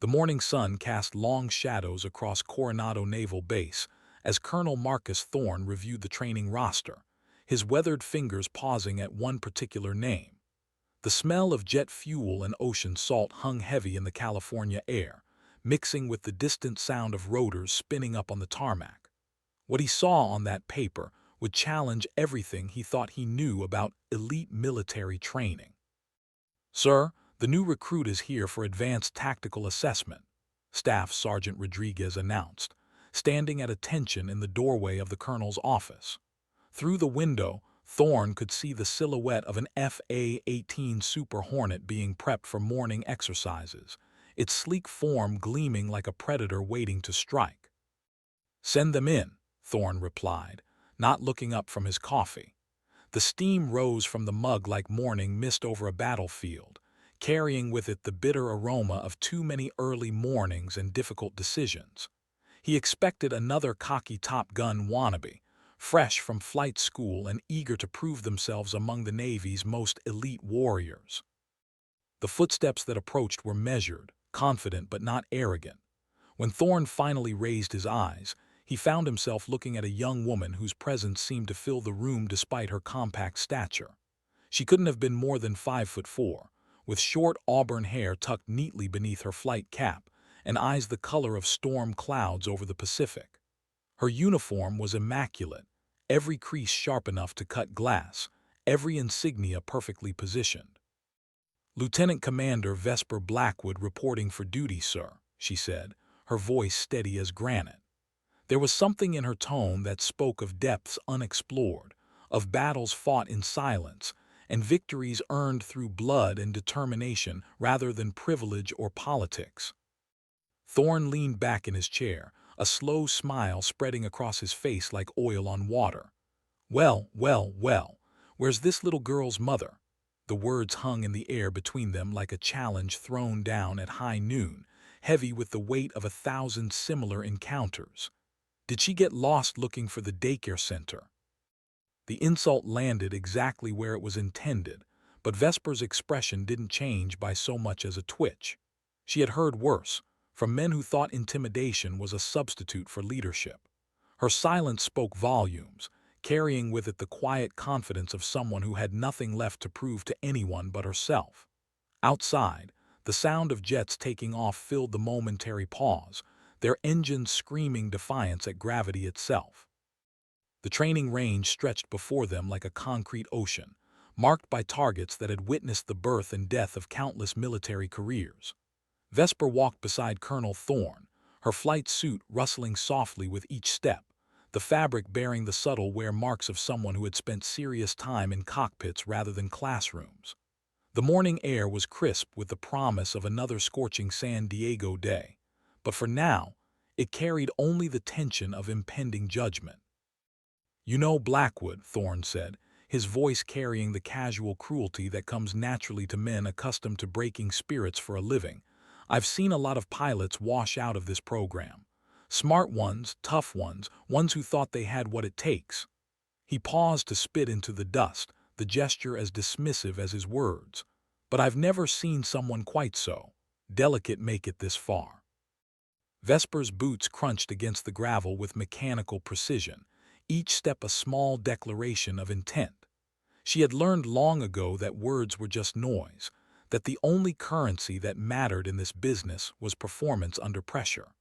The morning sun cast long shadows across Coronado Naval Base as Colonel Marcus Thorne reviewed the training roster, his weathered fingers pausing at one particular name. The smell of jet fuel and ocean salt hung heavy in the California air, mixing with the distant sound of rotors spinning up on the tarmac. What he saw on that paper would challenge everything he thought he knew about elite military training. "Sir, the new recruit is here for advanced tactical assessment," Staff Sergeant Rodriguez announced, standing at attention in the doorway of the colonel's office. Through the window, Thorne could see the silhouette of an FA-18 Super Hornet being prepped for morning exercises, its sleek form gleaming like a predator waiting to strike. "Send them in," Thorne replied, not looking up from his coffee. The steam rose from the mug like morning mist over a battlefield, carrying with it the bitter aroma of too many early mornings and difficult decisions. He expected another cocky Top Gun wannabe, fresh from flight school and eager to prove themselves among the Navy's most elite warriors. The footsteps that approached were measured, confident but not arrogant. When Thorne finally raised his eyes, he found himself looking at a young woman whose presence seemed to fill the room despite her compact stature. She couldn't have been more than 5'4", with short auburn hair tucked neatly beneath her flight cap, and eyes the color of storm clouds over the Pacific. Her uniform was immaculate, every crease sharp enough to cut glass, every insignia perfectly positioned. "Lieutenant Commander Vesper Blackwood reporting for duty, sir," she said, her voice steady as granite. There was something in her tone that spoke of depths unexplored, of battles fought in silence, and victories earned through blood and determination rather than privilege or politics. Thorne leaned back in his chair, a slow smile spreading across his face like oil on water. "Well, well, well, where's this little girl's mother?" The words hung in the air between them like a challenge thrown down at high noon, heavy with the weight of 1,000 similar encounters. Did she get lost looking for the daycare center? The insult landed exactly where it was intended, but Vesper's expression didn't change by so much as a twitch. She had heard worse, from men who thought intimidation was a substitute for leadership. Her silence spoke volumes, carrying with it the quiet confidence of someone who had nothing left to prove to anyone but herself. Outside, the sound of jets taking off filled the momentary pause, their engines screaming defiance at gravity itself. The training range stretched before them like a concrete ocean, marked by targets that had witnessed the birth and death of countless military careers. Vesper walked beside Colonel Thorne, her flight suit rustling softly with each step, the fabric bearing the subtle wear marks of someone who had spent serious time in cockpits rather than classrooms. The morning air was crisp with the promise of another scorching San Diego day, but for now, it carried only the tension of impending judgment. "You know, Blackwood," Thorne said, his voice carrying the casual cruelty that comes naturally to men accustomed to breaking spirits for a living, "I've seen a lot of pilots wash out of this program. Smart ones, tough ones, ones who thought they had what it takes." He paused to spit into the dust, the gesture as dismissive as his words. "But I've never seen someone quite so delicate make it this far." Vesper's boots crunched against the gravel with mechanical precision, each step a small declaration of intent. She had learned long ago that words were just noise, that the only currency that mattered in this business was performance under pressure.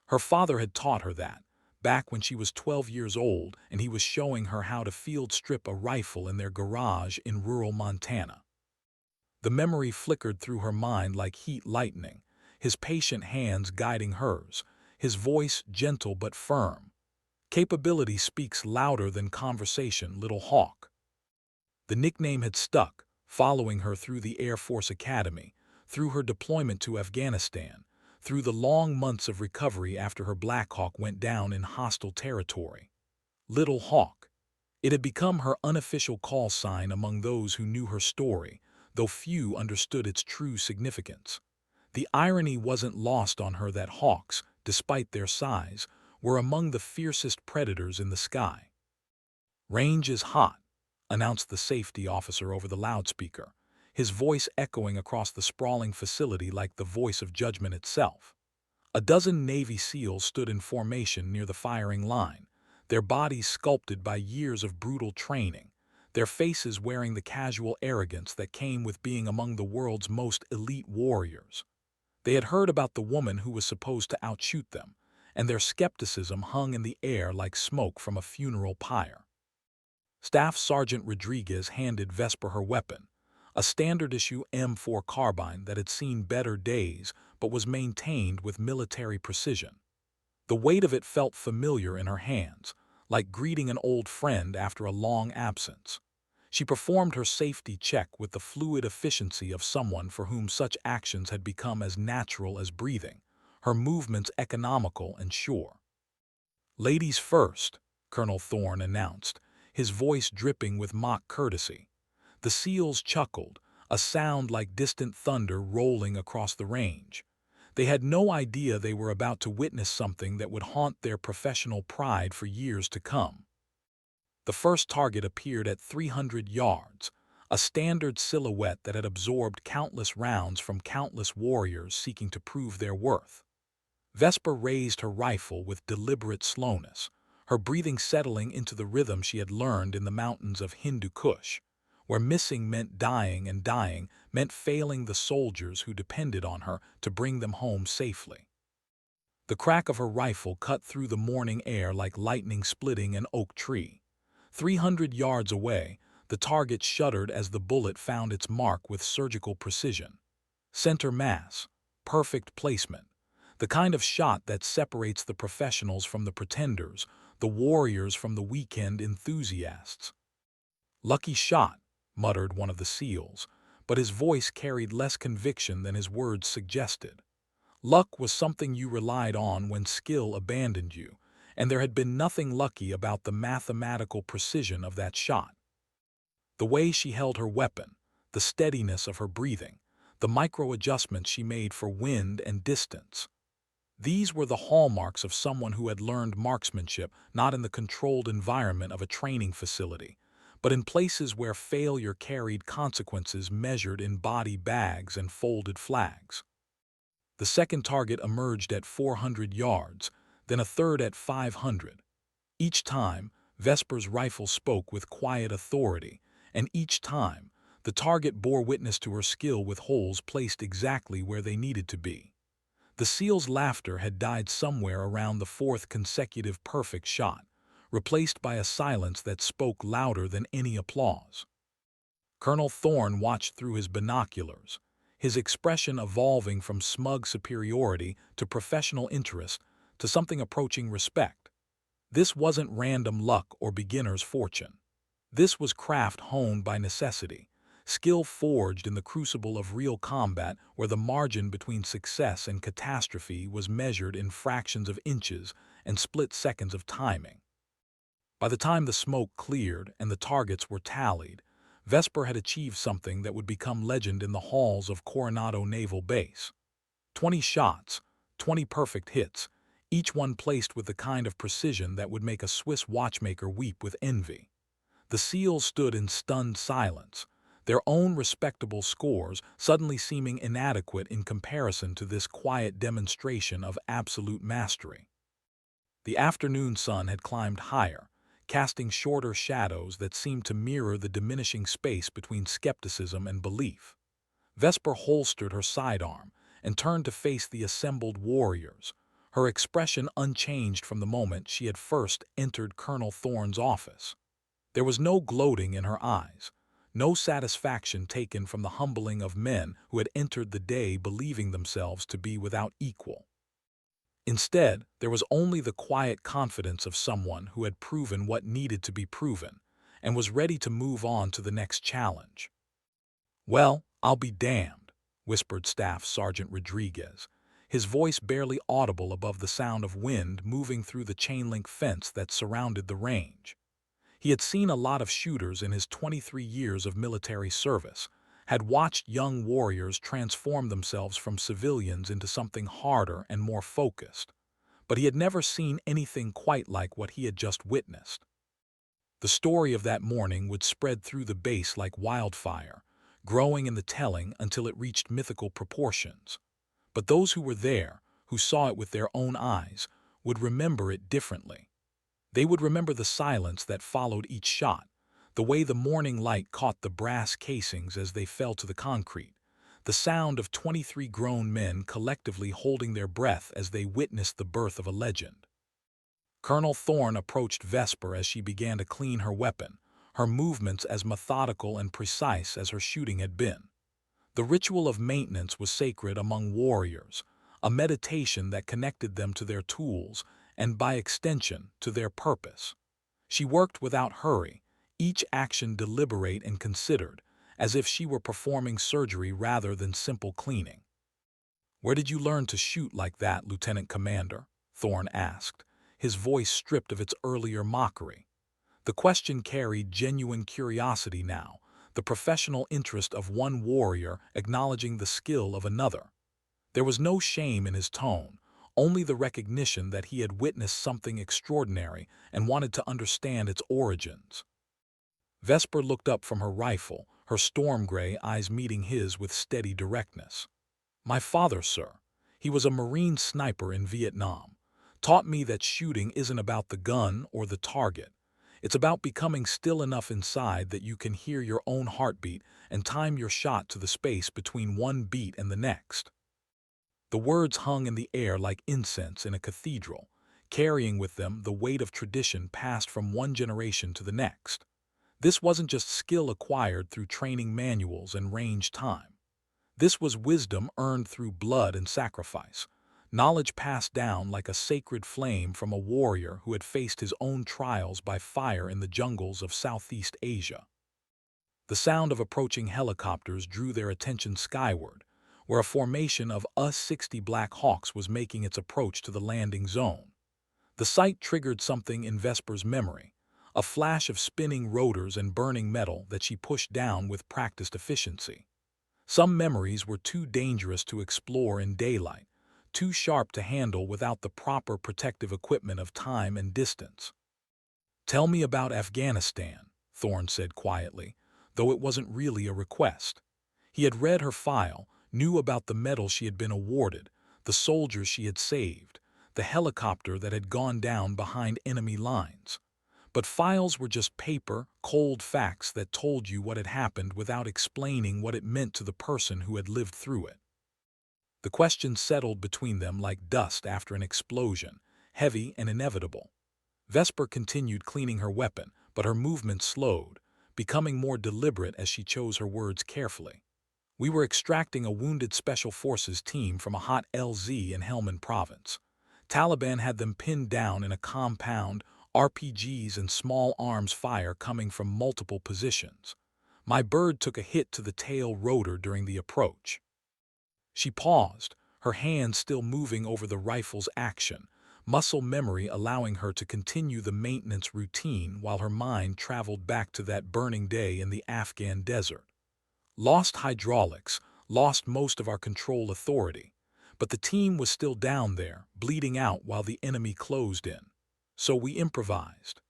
Her father had taught her that, back when she was 12 years old and he was showing her how to field strip a rifle in their garage in rural Montana. The memory flickered through her mind like heat lightning, his patient hands guiding hers, his voice gentle but firm. "Capability speaks louder than conversation, little hawk." The nickname had stuck, following her through the Air Force Academy, through her deployment to Afghanistan, through the long months of recovery after her Black Hawk went down in hostile territory. Little Hawk. It had become her unofficial call sign among those who knew her story, though few understood its true significance. The irony wasn't lost on her that hawks, despite their size, were among the fiercest predators in the sky. "Range is hot," announced the safety officer over the loudspeaker, his voice echoing across the sprawling facility like the voice of judgment itself. A dozen Navy SEALs stood in formation near the firing line, their bodies sculpted by years of brutal training, their faces wearing the casual arrogance that came with being among the world's most elite warriors. They had heard about the woman who was supposed to outshoot them, and their skepticism hung in the air like smoke from a funeral pyre. Staff Sergeant Rodriguez handed Vesper her weapon, a standard-issue M4 carbine that had seen better days but was maintained with military precision. The weight of it felt familiar in her hands, like greeting an old friend after a long absence. She performed her safety check with the fluid efficiency of someone for whom such actions had become as natural as breathing, her movements economical and sure. "Ladies first," Colonel Thorne announced, his voice dripping with mock courtesy. The SEALs chuckled, a sound like distant thunder rolling across the range. They had no idea they were about to witness something that would haunt their professional pride for years to come. The first target appeared at 300 yards, a standard silhouette that had absorbed countless rounds from countless warriors seeking to prove their worth. Vesper raised her rifle with deliberate slowness, her breathing settling into the rhythm she had learned in the mountains of Hindu Kush, where missing meant dying and dying meant failing the soldiers who depended on her to bring them home safely. The crack of her rifle cut through the morning air like lightning splitting an oak tree. 300 yards away, the target shuddered as the bullet found its mark with surgical precision. Center mass, perfect placement, the kind of shot that separates the professionals from the pretenders, the warriors from the weekend enthusiasts. "Lucky shot," muttered one of the SEALs, but his voice carried less conviction than his words suggested. Luck was something you relied on when skill abandoned you, and there had been nothing lucky about the mathematical precision of that shot. The way she held her weapon, the steadiness of her breathing, the micro-adjustments she made for wind and distance. These were the hallmarks of someone who had learned marksmanship not in the controlled environment of a training facility, but in places where failure carried consequences measured in body bags and folded flags. The second target emerged at 400 yards, then a third at 500. Each time, Vesper's rifle spoke with quiet authority, and each time, the target bore witness to her skill with holes placed exactly where they needed to be. The SEAL's laughter had died somewhere around the fourth consecutive perfect shot, replaced by a silence that spoke louder than any applause. Colonel Thorne watched through his binoculars, his expression evolving from smug superiority to professional interest to something approaching respect. This wasn't random luck or beginner's fortune. This was craft honed by necessity, skill forged in the crucible of real combat where the margin between success and catastrophe was measured in fractions of inches and split seconds of timing. By the time the smoke cleared and the targets were tallied, Vesper had achieved something that would become legend in the halls of Coronado Naval Base. 20 shots, 20 perfect hits, each one placed with the kind of precision that would make a Swiss watchmaker weep with envy. The SEALs stood in stunned silence, their own respectable scores suddenly seeming inadequate in comparison to this quiet demonstration of absolute mastery. The afternoon sun had climbed higher, casting shorter shadows that seemed to mirror the diminishing space between skepticism and belief. Vesper holstered her sidearm and turned to face the assembled warriors, her expression unchanged from the moment she had first entered Colonel Thorne's office. There was no gloating in her eyes, no satisfaction taken from the humbling of men who had entered the day believing themselves to be without equal. Instead, there was only the quiet confidence of someone who had proven what needed to be proven and was ready to move on to the next challenge. "Well, I'll be damned," whispered Staff Sergeant Rodriguez, his voice barely audible above the sound of wind moving through the chain-link fence that surrounded the range. He had seen a lot of shooters in his 23 years of military service, had watched young warriors transform themselves from civilians into something harder and more focused, but he had never seen anything quite like what he had just witnessed. The story of that morning would spread through the base like wildfire, growing in the telling until it reached mythical proportions. But those who were there, who saw it with their own eyes, would remember it differently. They would remember the silence that followed each shot, the way the morning light caught the brass casings as they fell to the concrete, the sound of 23 grown men collectively holding their breath as they witnessed the birth of a legend. Colonel Thorne approached Vesper as she began to clean her weapon, her movements as methodical and precise as her shooting had been. The ritual of maintenance was sacred among warriors, a meditation that connected them to their tools and, by extension, to their purpose. She worked without hurry, each action deliberate and considered, as if she were performing surgery rather than simple cleaning. "Where did you learn to shoot like that, Lieutenant Commander?" Thorne asked, his voice stripped of its earlier mockery. The question carried genuine curiosity now, the professional interest of one warrior acknowledging the skill of another. There was no shame in his tone, only the recognition that he had witnessed something extraordinary and wanted to understand its origins. Vesper looked up from her rifle, her storm-gray eyes meeting his with steady directness. "My father, sir, he was a Marine sniper in Vietnam, taught me that shooting isn't about the gun or the target. It's about becoming still enough inside that you can hear your own heartbeat and time your shot to the space between one beat and the next." The words hung in the air like incense in a cathedral, carrying with them the weight of tradition passed from one generation to the next. This wasn't just skill acquired through training manuals and range time. This was wisdom earned through blood and sacrifice, knowledge passed down like a sacred flame from a warrior who had faced his own trials by fire in the jungles of Southeast Asia. The sound of approaching helicopters drew their attention skyward, where a formation of US-60 Black Hawks was making its approach to the landing zone. The sight triggered something in Vesper's memory, a flash of spinning rotors and burning metal that she pushed down with practiced efficiency. Some memories were too dangerous to explore in daylight, too sharp to handle without the proper protective equipment of time and distance. "Tell me about Afghanistan," Thorne said quietly, though it wasn't really a request. He had read her file, knew about the medal she had been awarded, the soldiers she had saved, the helicopter that had gone down behind enemy lines. But files were just paper, cold facts that told you what had happened without explaining what it meant to the person who had lived through it. The question settled between them like dust after an explosion, heavy and inevitable. Vesper continued cleaning her weapon, but her movements slowed, becoming more deliberate as she chose her words carefully. "We were extracting a wounded Special Forces team from a hot LZ in Helmand Province. Taliban had them pinned down in a compound, RPGs and small arms fire coming from multiple positions. My bird took a hit to the tail rotor during the approach." She paused, her hands still moving over the rifle's action, muscle memory allowing her to continue the maintenance routine while her mind traveled back to that burning day in the Afghan desert. "Lost hydraulics, lost most of our control authority, but the team was still down there, bleeding out while the enemy closed in. So we improvised."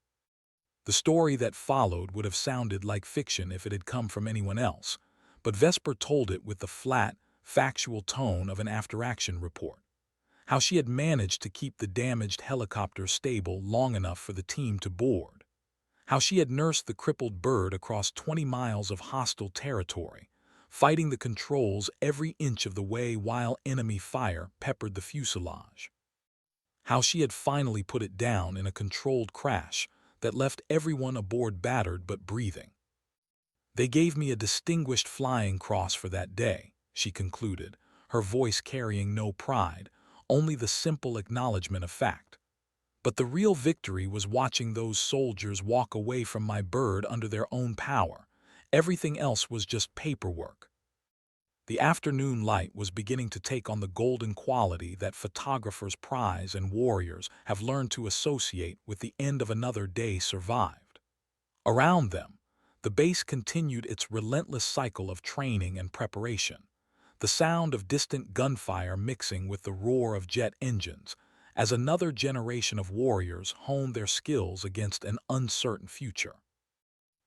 The story that followed would have sounded like fiction if it had come from anyone else, but Vesper told it with the flat, factual tone of an after-action report. How she had managed to keep the damaged helicopter stable long enough for the team to board. How she had nursed the crippled bird across 20 miles of hostile territory, fighting the controls every inch of the way while enemy fire peppered the fuselage. How she had finally put it down in a controlled crash that left everyone aboard battered but breathing. "They gave me a distinguished flying cross for that day," she concluded, her voice carrying no pride, only the simple acknowledgement of fact. "But the real victory was watching those soldiers walk away from my bird under their own power. Everything else was just paperwork." The afternoon light was beginning to take on the golden quality that photographers prize and warriors have learned to associate with the end of another day survived. Around them, the base continued its relentless cycle of training and preparation, the sound of distant gunfire mixing with the roar of jet engines, as another generation of warriors honed their skills against an uncertain future.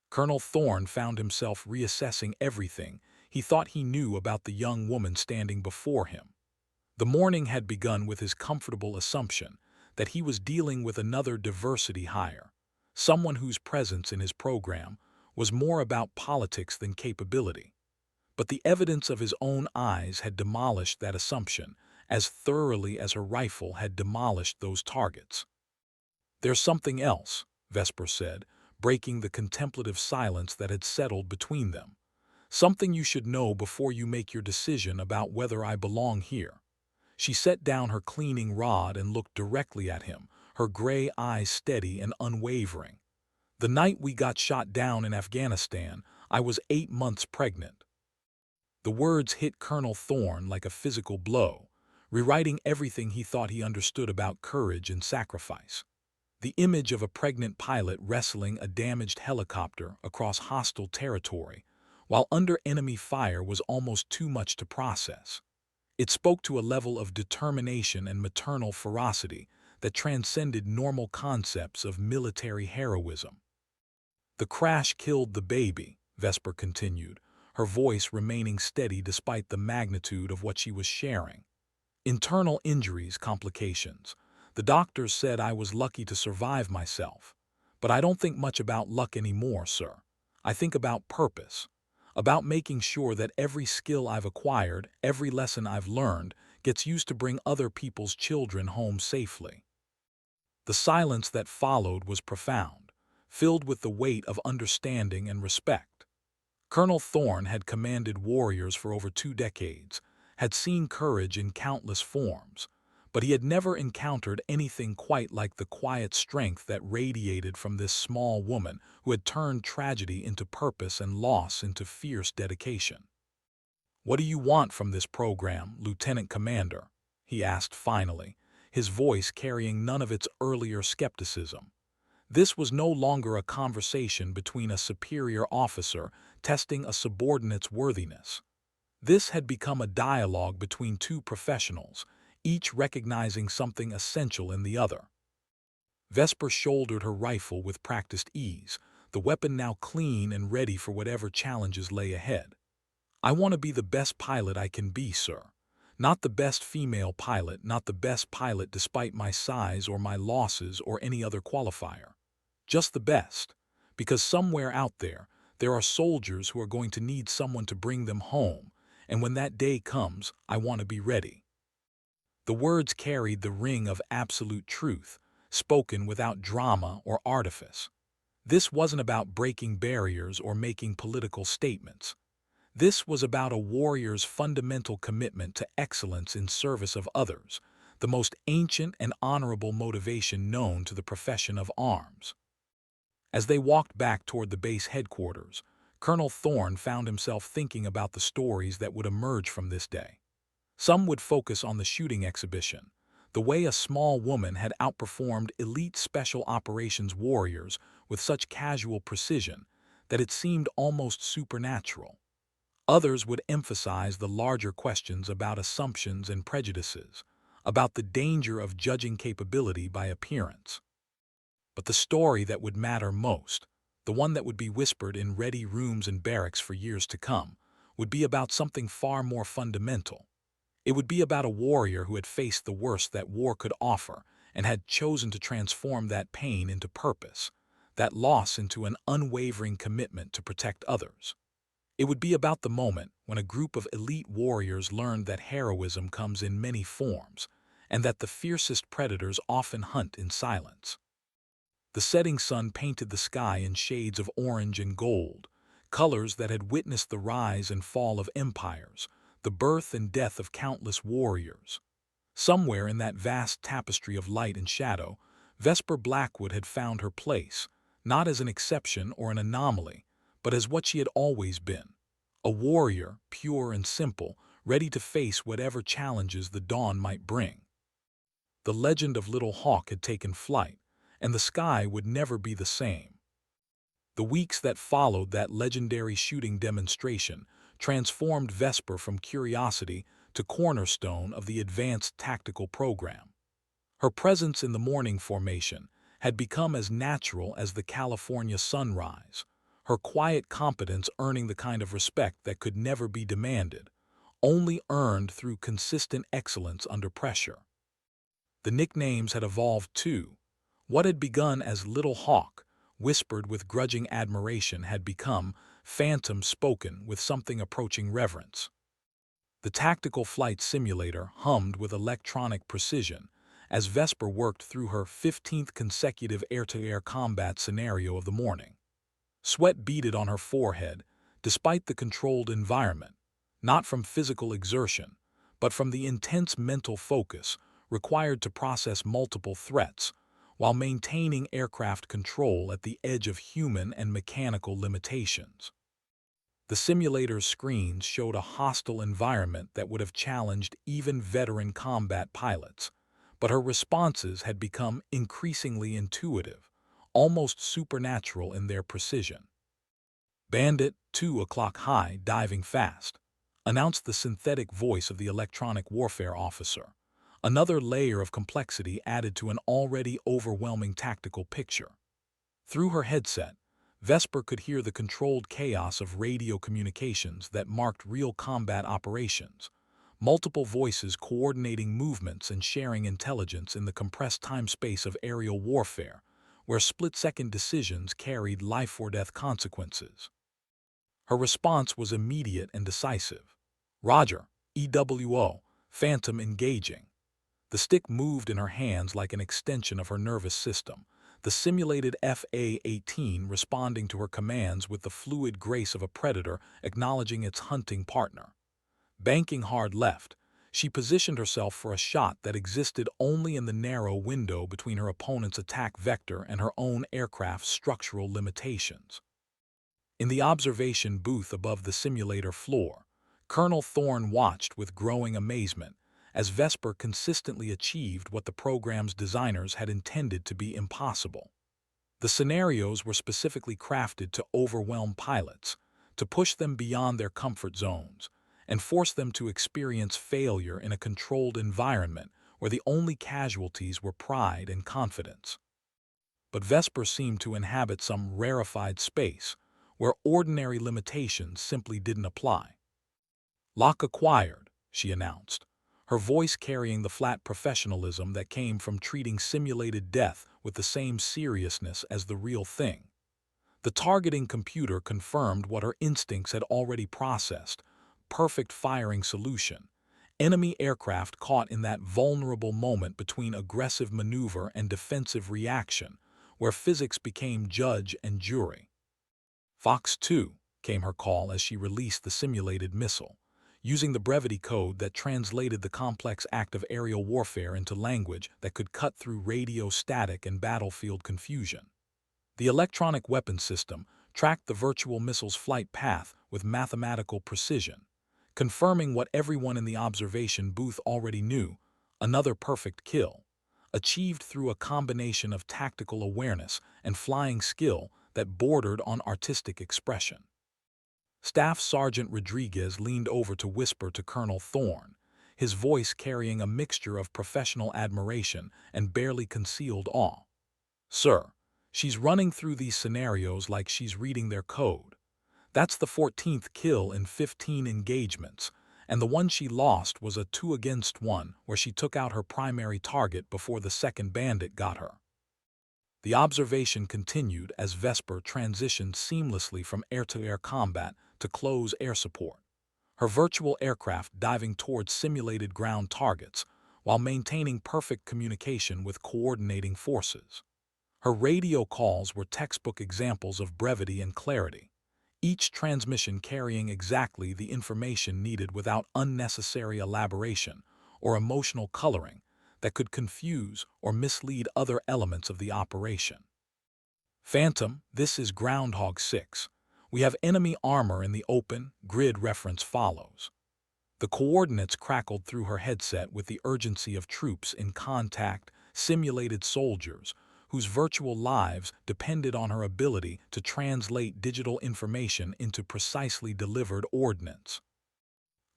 Colonel Thorne found himself reassessing everything he thought he knew about the young woman standing before him. The morning had begun with his comfortable assumption that he was dealing with another diversity hire, someone whose presence in his program was more about politics than capability. But the evidence of his own eyes had demolished that assumption as thoroughly as her rifle had demolished those targets. "There's something else," Vesper said, breaking the contemplative silence that had settled between them. "Something you should know before you make your decision about whether I belong here." She set down her cleaning rod and looked directly at him, her gray eyes steady and unwavering. "The night we got shot down in Afghanistan, I was 8 months pregnant." The words hit Colonel Thorne like a physical blow, rewriting everything he thought he understood about courage and sacrifice. The image of a pregnant pilot wrestling a damaged helicopter across hostile territory, while under enemy fire, was almost too much to process. It spoke to a level of determination and maternal ferocity that transcended normal concepts of military heroism. "The crash killed the baby," Vesper continued, her voice remaining steady despite the magnitude of what she was sharing. "Internal injuries, complications. The doctors said I was lucky to survive myself. But I don't think much about luck anymore, sir. I think about purpose. About making sure that every skill I've acquired, every lesson I've learned, gets used to bring other people's children home safely." The silence that followed was profound, filled with the weight of understanding and respect. Colonel Thorne had commanded warriors for over 2 decades, had seen courage in countless forms, but he had never encountered anything quite like the quiet strength that radiated from this small woman who had turned tragedy into purpose and loss into fierce dedication. "What do you want from this program, Lieutenant Commander?" he asked finally, his voice carrying none of its earlier skepticism. This was no longer a conversation between a superior officer testing a subordinate's worthiness. This had become a dialogue between two professionals, each recognizing something essential in the other. Vesper shouldered her rifle with practiced ease, the weapon now clean and ready for whatever challenges lay ahead. "I want to be the best pilot I can be, sir. Not the best female pilot, not the best pilot despite my size or my losses or any other qualifier. Just the best, because somewhere out there, there are soldiers who are going to need someone to bring them home, and when that day comes, I want to be ready." The words carried the ring of absolute truth, spoken without drama or artifice. This wasn't about breaking barriers or making political statements. This was about a warrior's fundamental commitment to excellence in service of others, the most ancient and honorable motivation known to the profession of arms. As they walked back toward the base headquarters, Colonel Thorne found himself thinking about the stories that would emerge from this day. Some would focus on the shooting exhibition, the way a small woman had outperformed elite special operations warriors with such casual precision that it seemed almost supernatural. Others would emphasize the larger questions about assumptions and prejudices, about the danger of judging capability by appearance. But the story that would matter most, the one that would be whispered in ready rooms and barracks for years to come, would be about something far more fundamental. It would be about a warrior who had faced the worst that war could offer and had chosen to transform that pain into purpose, that loss into an unwavering commitment to protect others. It would be about the moment when a group of elite warriors learned that heroism comes in many forms and that the fiercest predators often hunt in silence. The setting sun painted the sky in shades of orange and gold, colors that had witnessed the rise and fall of empires, the birth and death of countless warriors. Somewhere in that vast tapestry of light and shadow, Vesper Blackwood had found her place, not as an exception or an anomaly, but as what she had always been. A warrior, pure and simple, ready to face whatever challenges the dawn might bring. The legend of Little Hawk had taken flight, and the sky would never be the same. The weeks that followed that legendary shooting demonstration transformed Vesper from curiosity to cornerstone of the advanced tactical program. Her presence in the morning formation had become as natural as the California sunrise, her quiet competence earning the kind of respect that could never be demanded, only earned through consistent excellence under pressure. The nicknames had evolved too. What had begun as Little Hawk, whispered with grudging admiration, had become Phantom, spoken with something approaching reverence. The tactical flight simulator hummed with electronic precision as Vesper worked through her 15th consecutive air-to-air combat scenario of the morning. Sweat beaded on her forehead, despite the controlled environment, not from physical exertion, but from the intense mental focus required to process multiple threats while maintaining aircraft control at the edge of human and mechanical limitations. The simulator's screens showed a hostile environment that would have challenged even veteran combat pilots, but her responses had become increasingly intuitive, almost supernatural in their precision. "Bandit, 2 o'clock high, diving fast," announced the synthetic voice of the electronic warfare officer, another layer of complexity added to an already overwhelming tactical picture. Through her headset, Vesper could hear the controlled chaos of radio communications that marked real combat operations, multiple voices coordinating movements and sharing intelligence in the compressed time-space of aerial warfare, where split-second decisions carried life-or-death consequences. Her response was immediate and decisive. "Roger, EWO, Phantom engaging." The stick moved in her hands like an extension of her nervous system, the simulated FA-18 responding to her commands with the fluid grace of a predator acknowledging its hunting partner. Banking hard left, she positioned herself for a shot that existed only in the narrow window between her opponent's attack vector and her own aircraft's structural limitations. In the observation booth above the simulator floor, Colonel Thorne watched with growing amazement as Vesper consistently achieved what the program's designers had intended to be impossible. The scenarios were specifically crafted to overwhelm pilots, to push them beyond their comfort zones, and force them to experience failure in a controlled environment where the only casualties were pride and confidence. But Vesper seemed to inhabit some rarefied space where ordinary limitations simply didn't apply. "Lock acquired," she announced, her voice carrying the flat professionalism that came from treating simulated death with the same seriousness as the real thing. The targeting computer confirmed what her instincts had already processed: perfect firing solution. Enemy aircraft caught in that vulnerable moment between aggressive maneuver and defensive reaction, where physics became judge and jury. "Fox 2, came her call as she released the simulated missile, using the brevity code that translated the complex act of aerial warfare into language that could cut through radio static and battlefield confusion. The electronic weapon system tracked the virtual missile's flight path with mathematical precision, confirming what everyone in the observation booth already knew: another perfect kill, achieved through a combination of tactical awareness and flying skill that bordered on artistic expression. Staff Sergeant Rodriguez leaned over to whisper to Colonel Thorne, his voice carrying a mixture of professional admiration and barely concealed awe. "Sir, she's running through these scenarios like she's reading their code. That's the 14th kill in 15 engagements, and the one she lost was a 2-against-1 where she took out her primary target before the second bandit got her." The observation continued as Vesper transitioned seamlessly from air-to-air combat to close air support, her virtual aircraft diving towards simulated ground targets while maintaining perfect communication with coordinating forces. Her radio calls were textbook examples of brevity and clarity, each transmission carrying exactly the information needed without unnecessary elaboration or emotional coloring that could confuse or mislead other elements of the operation. "Phantom, this is Groundhog 6. We have enemy armor in the open, grid reference follows." The coordinates crackled through her headset with the urgency of troops in contact, simulated soldiers, whose virtual lives depended on her ability to translate digital information into precisely delivered ordnance.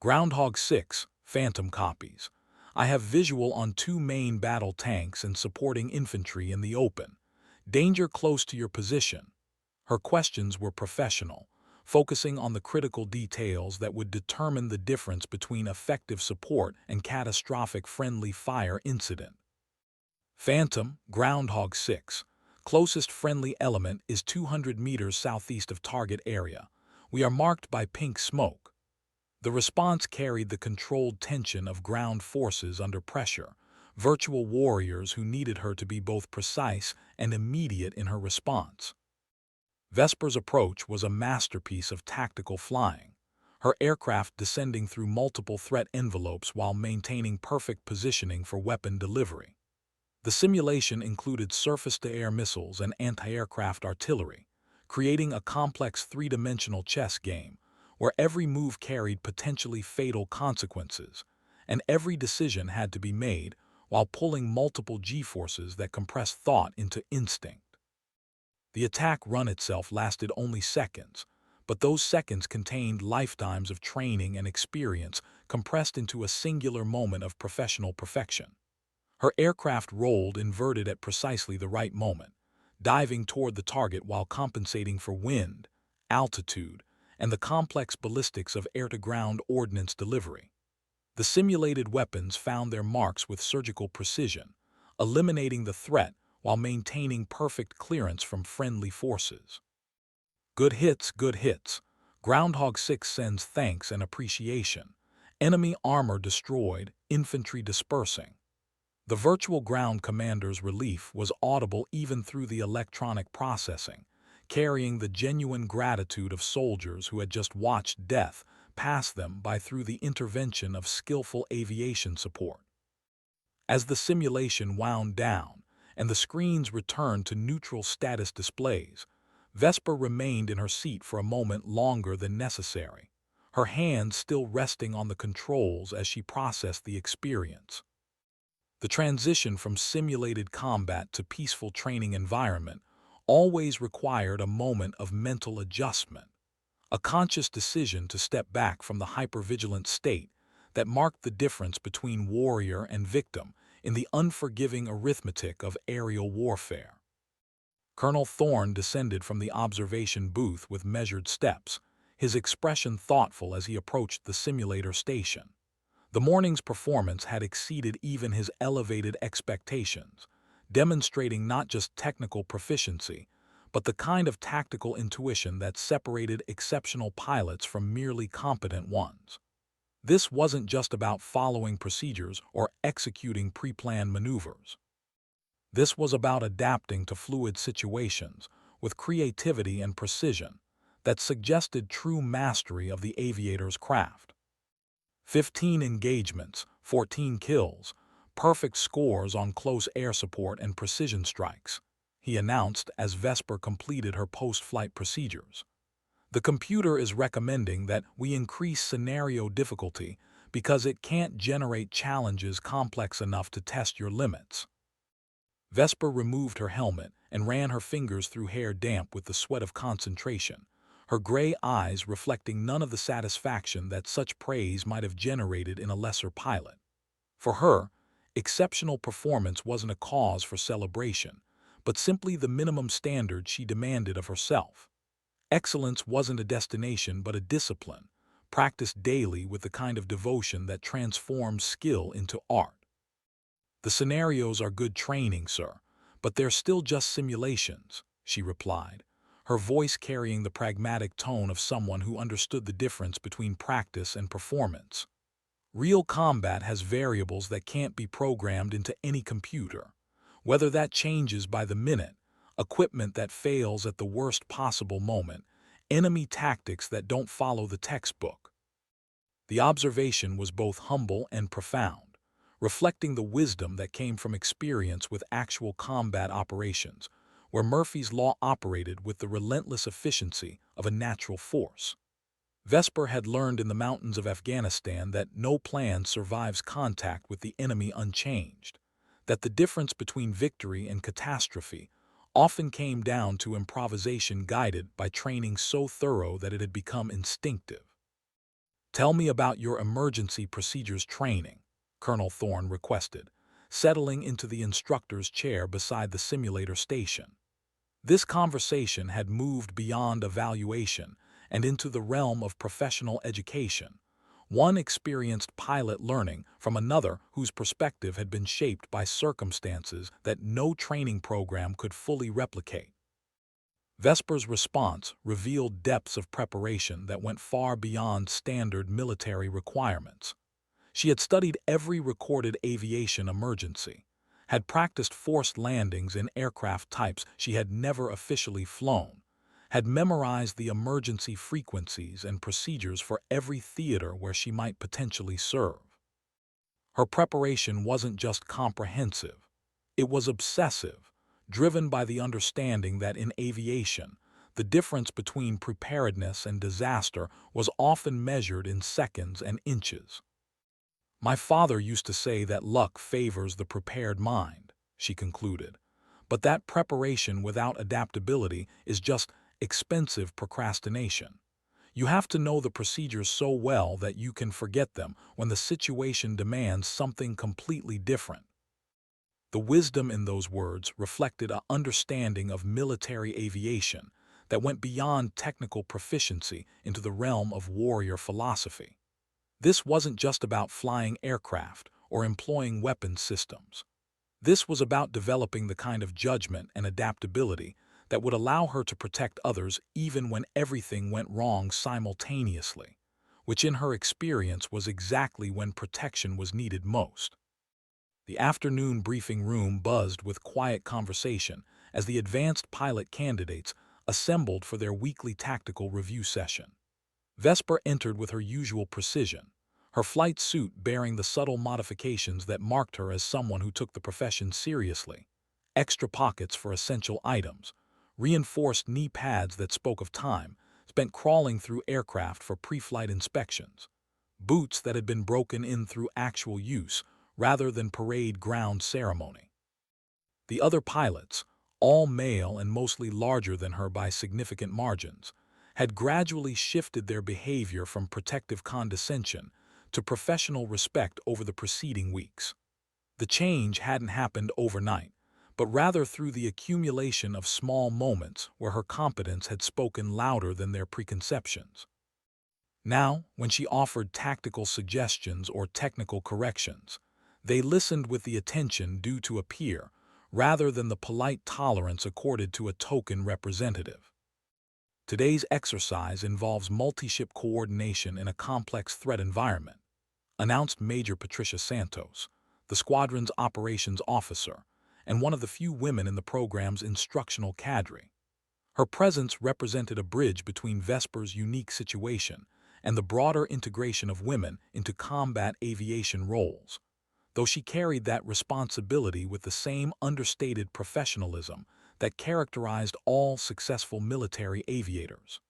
"Groundhog 6, Phantom copies. I have visual on 2 main battle tanks and supporting infantry in the open. Danger close to your position." Her questions were professional, focusing on the critical details that would determine the difference between effective support and catastrophic friendly fire incident. Phantom, Groundhog 6. Closest friendly element is 200 meters southeast of target area. We are marked by pink smoke. The response carried the controlled tension of ground forces under pressure, virtual warriors who needed her to be both precise and immediate in her response. Vesper's approach was a masterpiece of tactical flying, her aircraft descending through multiple threat envelopes while maintaining perfect positioning for weapon delivery. The simulation included surface-to-air missiles and anti-aircraft artillery, creating a complex three-dimensional chess game where every move carried potentially fatal consequences, and every decision had to be made while pulling multiple G-forces that compressed thought into instinct. The attack run itself lasted only seconds, but those seconds contained lifetimes of training and experience compressed into a singular moment of professional perfection. Her aircraft rolled inverted at precisely the right moment, diving toward the target while compensating for wind, altitude, and the complex ballistics of air-to-ground ordnance delivery. The simulated weapons found their marks with surgical precision, eliminating the threat while maintaining perfect clearance from friendly forces. Good hits, good hits. Groundhog 6 sends thanks and appreciation. Enemy armor destroyed, infantry dispersing. The virtual ground commander's relief was audible even through the electronic processing, carrying the genuine gratitude of soldiers who had just watched death pass them by through the intervention of skillful aviation support. As the simulation wound down and the screens returned to neutral status displays, Vesper remained in her seat for a moment longer than necessary, her hands still resting on the controls as she processed the experience. The transition from simulated combat to peaceful training environment always required a moment of mental adjustment, a conscious decision to step back from the hypervigilant state that marked the difference between warrior and victim in the unforgiving arithmetic of aerial warfare. Colonel Thorne descended from the observation booth with measured steps, his expression thoughtful as he approached the simulator station. The morning's performance had exceeded even his elevated expectations, demonstrating not just technical proficiency, but the kind of tactical intuition that separated exceptional pilots from merely competent ones. This wasn't just about following procedures or executing pre-planned maneuvers. This was about adapting to fluid situations with creativity and precision that suggested true mastery of the aviator's craft. 15 engagements, 14 kills, perfect scores on close air support and precision strikes, he announced as Vesper completed her post-flight procedures. The computer is recommending that we increase scenario difficulty because it can't generate challenges complex enough to test your limits. Vesper removed her helmet and ran her fingers through hair damp with the sweat of concentration, her gray eyes reflecting none of the satisfaction that such praise might have generated in a lesser pilot. For her, exceptional performance wasn't a cause for celebration, but simply the minimum standard she demanded of herself. Excellence wasn't a destination but a discipline, practiced daily with the kind of devotion that transforms skill into art. "The scenarios are good training, sir, but they're still just simulations," she replied, her voice carrying the pragmatic tone of someone who understood the difference between practice and performance. "Real combat has variables that can't be programmed into any computer, whether that changes by the minute, equipment that fails at the worst possible moment, enemy tactics that don't follow the textbook." The observation was both humble and profound, reflecting the wisdom that came from experience with actual combat operations, where Murphy's Law operated with the relentless efficiency of a natural force. Vesper had learned in the mountains of Afghanistan that no plan survives contact with the enemy unchanged, that the difference between victory and catastrophe often came down to improvisation guided by training so thorough that it had become instinctive. "Tell me about your emergency procedures training," Colonel Thorne requested, settling into the instructor's chair beside the simulator station. This conversation had moved beyond evaluation and into the realm of professional education, one experienced pilot learning from another whose perspective had been shaped by circumstances that no training program could fully replicate. Vesper's response revealed depths of preparation that went far beyond standard military requirements. She had studied every recorded aviation emergency, had practiced forced landings in aircraft types she had never officially flown, had memorized the emergency frequencies and procedures for every theater where she might potentially serve. Her preparation wasn't just comprehensive, it was obsessive, driven by the understanding that in aviation, the difference between preparedness and disaster was often measured in seconds and inches. "My father used to say that luck favors the prepared mind," she concluded, "but that preparation without adaptability is just expensive procrastination. You have to know the procedures so well that you can forget them when the situation demands something completely different." The wisdom in those words reflected an understanding of military aviation that went beyond technical proficiency into the realm of warrior philosophy. This wasn't just about flying aircraft or employing weapons systems. This was about developing the kind of judgment and adaptability that would allow her to protect others even when everything went wrong simultaneously, which in her experience was exactly when protection was needed most. The afternoon briefing room buzzed with quiet conversation as the advanced pilot candidates assembled for their weekly tactical review session. Vesper entered with her usual precision, her flight suit bearing the subtle modifications that marked her as someone who took the profession seriously. Extra pockets for essential items, reinforced knee pads that spoke of time spent crawling through aircraft for pre-flight inspections, boots that had been broken in through actual use rather than parade ground ceremony. The other pilots, all male and mostly larger than her by significant margins, had gradually shifted their behavior from protective condescension to professional respect over the preceding weeks. The change hadn't happened overnight, but rather through the accumulation of small moments where her competence had spoken louder than their preconceptions. Now, when she offered tactical suggestions or technical corrections, they listened with the attention due to a peer rather than the polite tolerance accorded to a token representative. "Today's exercise involves multi-ship coordination in a complex threat environment," announced Major Patricia Santos, the squadron's operations officer and one of the few women in the program's instructional cadre. Her presence represented a bridge between Vesper's unique situation and the broader integration of women into combat aviation roles, though she carried that responsibility with the same understated professionalism that characterized all successful military aviators.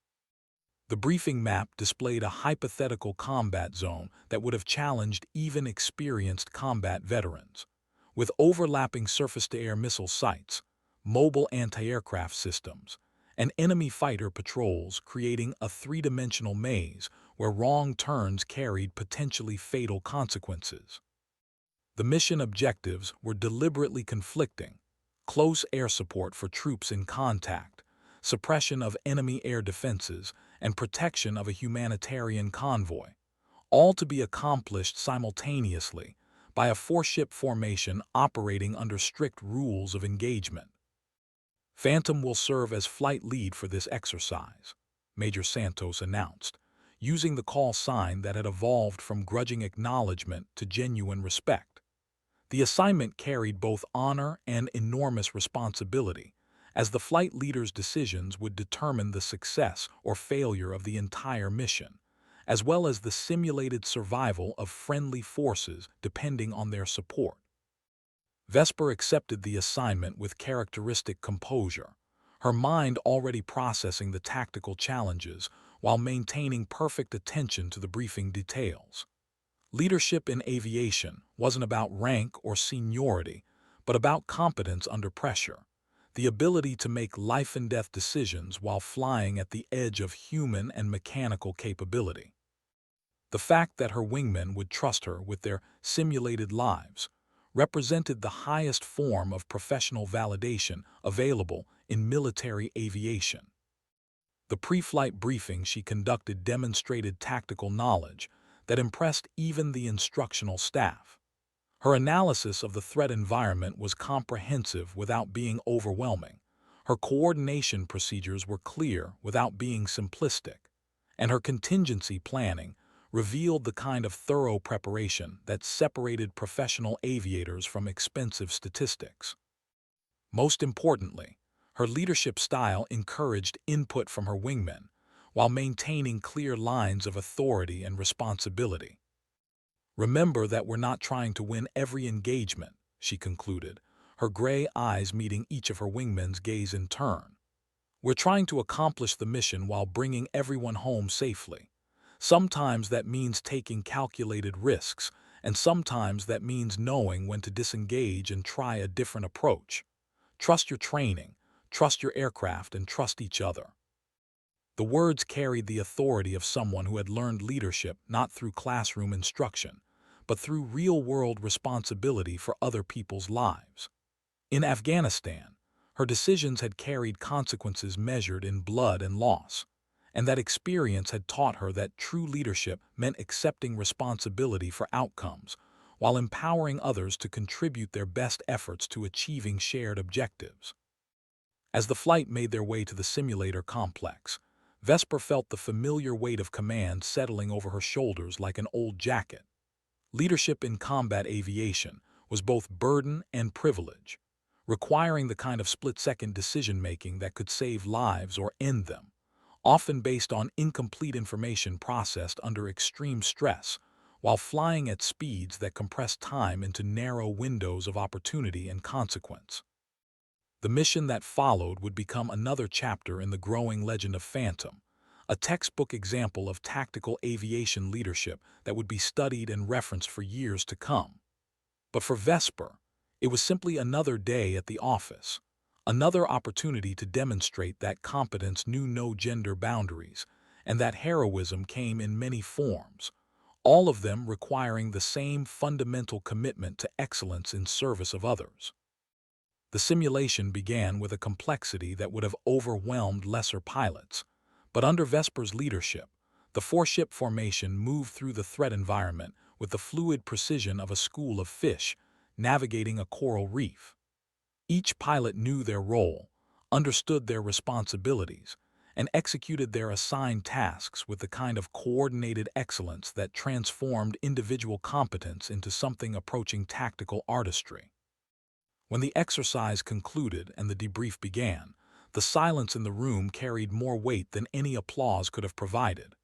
The briefing map displayed a hypothetical combat zone that would have challenged even experienced combat veterans, with overlapping surface-to-air missile sites, mobile anti-aircraft systems, and enemy fighter patrols creating a three-dimensional maze where wrong turns carried potentially fatal consequences. The mission objectives were deliberately conflicting: close air support for troops in contact, suppression of enemy air defenses, and protection of a humanitarian convoy, all to be accomplished simultaneously by a four-ship formation operating under strict rules of engagement. "Phantom will serve as flight lead for this exercise," Major Santos announced, using the call sign that had evolved from grudging acknowledgement to genuine respect. The assignment carried both honor and enormous responsibility, as the flight leader's decisions would determine the success or failure of the entire mission, as well as the simulated survival of friendly forces depending on their support. Vesper accepted the assignment with characteristic composure, her mind already processing the tactical challenges while maintaining perfect attention to the briefing details. Leadership in aviation wasn't about rank or seniority, but about competence under pressure, the ability to make life-and-death decisions while flying at the edge of human and mechanical capability. The fact that her wingmen would trust her with their simulated lives represented the highest form of professional validation available in military aviation. The pre-flight briefing she conducted demonstrated tactical knowledge that impressed even the instructional staff. Her analysis of the threat environment was comprehensive without being overwhelming. Her coordination procedures were clear without being simplistic, and her contingency planning revealed the kind of thorough preparation that separated professional aviators from expensive statistics. Most importantly, her leadership style encouraged input from her wingmen while maintaining clear lines of authority and responsibility. "Remember that we're not trying to win every engagement," she concluded, her gray eyes meeting each of her wingmen's gaze in turn. "We're trying to accomplish the mission while bringing everyone home safely. Sometimes that means taking calculated risks, and sometimes that means knowing when to disengage and try a different approach. Trust your training, trust your aircraft, and trust each other." The words carried the authority of someone who had learned leadership not through classroom instruction, but through real-world responsibility for other people's lives. In Afghanistan, her decisions had carried consequences measured in blood and loss, and that experience had taught her that true leadership meant accepting responsibility for outcomes, while empowering others to contribute their best efforts to achieving shared objectives. As the flight made their way to the simulator complex, Vesper felt the familiar weight of command settling over her shoulders like an old jacket. Leadership in combat aviation was both burden and privilege, requiring the kind of split-second decision-making that could save lives or end them, often based on incomplete information processed under extreme stress, while flying at speeds that compressed time into narrow windows of opportunity and consequence. The mission that followed would become another chapter in the growing legend of Phantom, a textbook example of tactical aviation leadership that would be studied and referenced for years to come. But for Vesper, it was simply another day at the office, another opportunity to demonstrate that competence knew no gender boundaries, and that heroism came in many forms, all of them requiring the same fundamental commitment to excellence in service of others. The simulation began with a complexity that would have overwhelmed lesser pilots, but under Vesper's leadership, the four-ship formation moved through the threat environment with the fluid precision of a school of fish navigating a coral reef. Each pilot knew their role, understood their responsibilities, and executed their assigned tasks with the kind of coordinated excellence that transformed individual competence into something approaching tactical artistry. When the exercise concluded and the debrief began, the silence in the room carried more weight than any applause could have provided.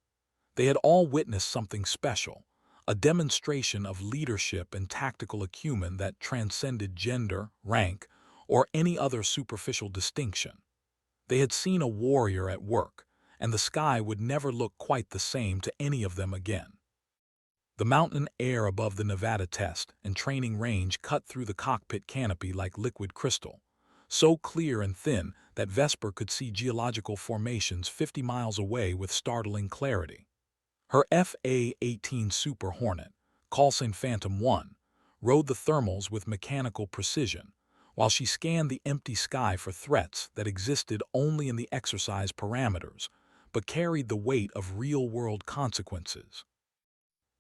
They had all witnessed something special, a demonstration of leadership and tactical acumen that transcended gender, rank, or any other superficial distinction. They had seen a warrior at work, and the sky would never look quite the same to any of them again. The mountain air above the Nevada test and training range cut through the cockpit canopy like liquid crystal, so clear and thin that Vesper could see geological formations 50 miles away with startling clarity. Her FA-18 Super Hornet, callsign Phantom 1, rode the thermals with mechanical precision, while she scanned the empty sky for threats that existed only in the exercise parameters, but carried the weight of real-world consequences.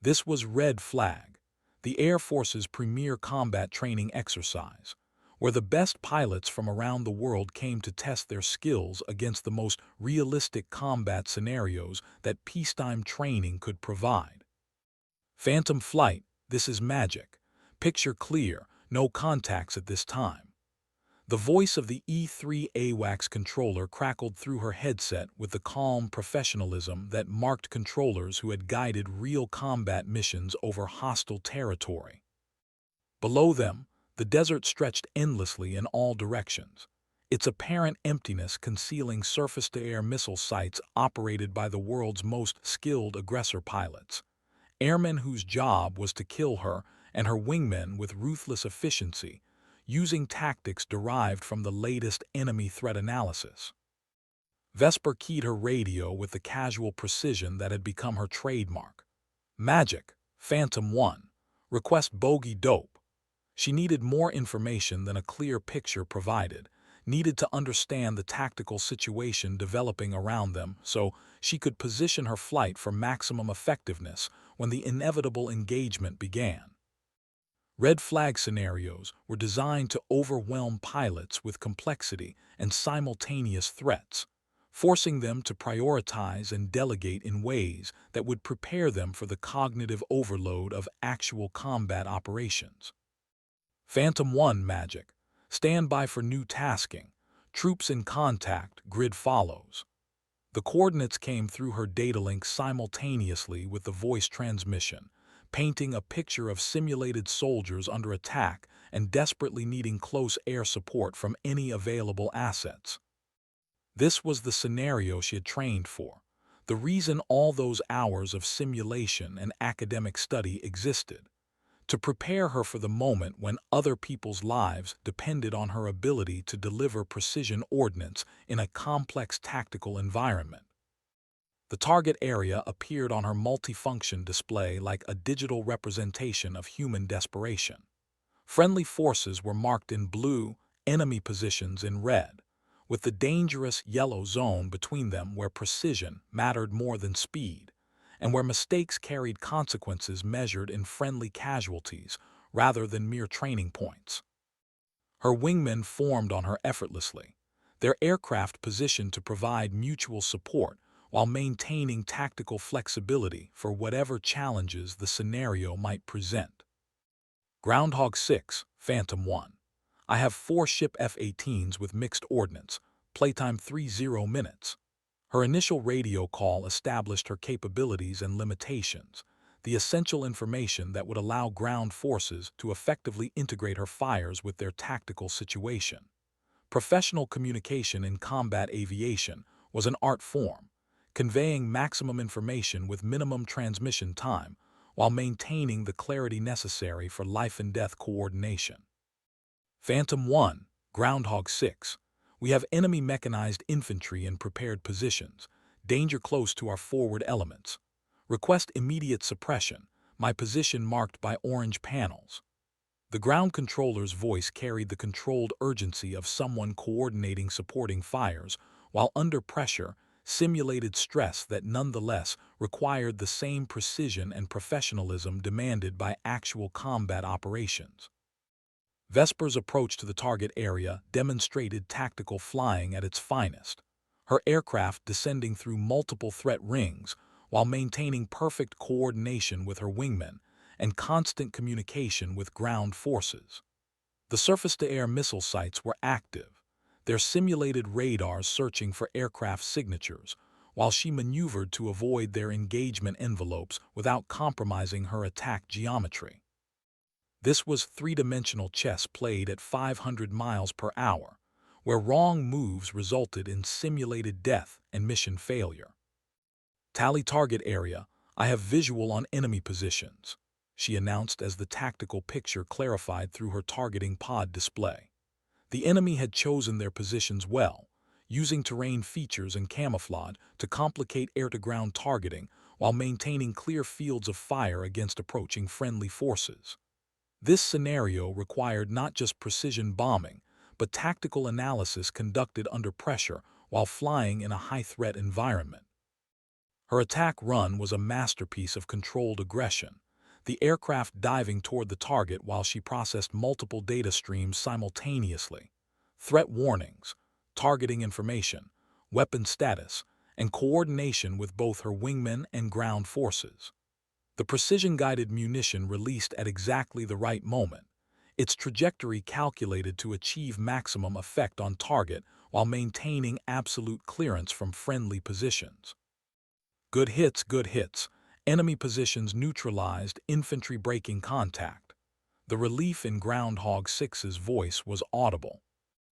This was Red Flag, the Air Force's premier combat training exercise, where the best pilots from around the world came to test their skills against the most realistic combat scenarios that peacetime training could provide. Phantom flight, this is magic. Picture clear, no contacts at this time. The voice of the E3 AWACS controller crackled through her headset with the calm professionalism that marked controllers who had guided real combat missions over hostile territory. Below them, the desert stretched endlessly in all directions, its apparent emptiness concealing surface-to-air missile sites operated by the world's most skilled aggressor pilots, airmen whose job was to kill her and her wingmen with ruthless efficiency, using tactics derived from the latest enemy threat analysis. Vesper keyed her radio with the casual precision that had become her trademark. "Magic, Phantom 1, request bogey dope." She needed more information than a clear picture provided, needed to understand the tactical situation developing around them so she could position her flight for maximum effectiveness when the inevitable engagement began. Red flag scenarios were designed to overwhelm pilots with complexity and simultaneous threats, forcing them to prioritize and delegate in ways that would prepare them for the cognitive overload of actual combat operations. Phantom 1 Magic. Stand by for new tasking. Troops in contact, grid follows. The coordinates came through her data link simultaneously with the voice transmission, painting a picture of simulated soldiers under attack and desperately needing close air support from any available assets. This was the scenario she had trained for, the reason all those hours of simulation and academic study existed, to prepare her for the moment when other people's lives depended on her ability to deliver precision ordnance in a complex tactical environment. The target area appeared on her multifunction display like a digital representation of human desperation. Friendly forces were marked in blue, enemy positions in red, with the dangerous yellow zone between them where precision mattered more than speed, and where mistakes carried consequences measured in friendly casualties rather than mere training points. Her wingmen formed on her effortlessly, their aircraft positioned to provide mutual support while maintaining tactical flexibility for whatever challenges the scenario might present. Groundhog 6, Phantom 1. I have 4 ship F-18s with mixed ordnance, playtime 30 minutes. Her initial radio call established her capabilities and limitations, the essential information that would allow ground forces to effectively integrate her fires with their tactical situation. Professional communication in combat aviation was an art form, conveying maximum information with minimum transmission time while maintaining the clarity necessary for life-and-death coordination. Phantom 1, Groundhog 6. We have enemy mechanized infantry in prepared positions, danger close to our forward elements. Request immediate suppression, my position marked by orange panels. The ground controller's voice carried the controlled urgency of someone coordinating supporting fires, while under pressure, simulated stress that nonetheless required the same precision and professionalism demanded by actual combat operations. Vesper's approach to the target area demonstrated tactical flying at its finest, her aircraft descending through multiple threat rings while maintaining perfect coordination with her wingmen and constant communication with ground forces. The surface-to-air missile sites were active, their simulated radars searching for aircraft signatures, while she maneuvered to avoid their engagement envelopes without compromising her attack geometry. This was three-dimensional chess played at 500 miles per hour, where wrong moves resulted in simulated death and mission failure. Tally target area, I have visual on enemy positions, she announced as the tactical picture clarified through her targeting pod display. The enemy had chosen their positions well, using terrain features and camouflage to complicate air-to-ground targeting while maintaining clear fields of fire against approaching friendly forces. This scenario required not just precision bombing, but tactical analysis conducted under pressure while flying in a high-threat environment. Her attack run was a masterpiece of controlled aggression, the aircraft diving toward the target while she processed multiple data streams simultaneously. Threat warnings, targeting information, weapon status, and coordination with both her wingmen and ground forces. The precision-guided munition released at exactly the right moment, its trajectory calculated to achieve maximum effect on target while maintaining absolute clearance from friendly positions. Good hits, enemy positions neutralized, infantry breaking contact. The relief in Groundhog 6's voice was audible.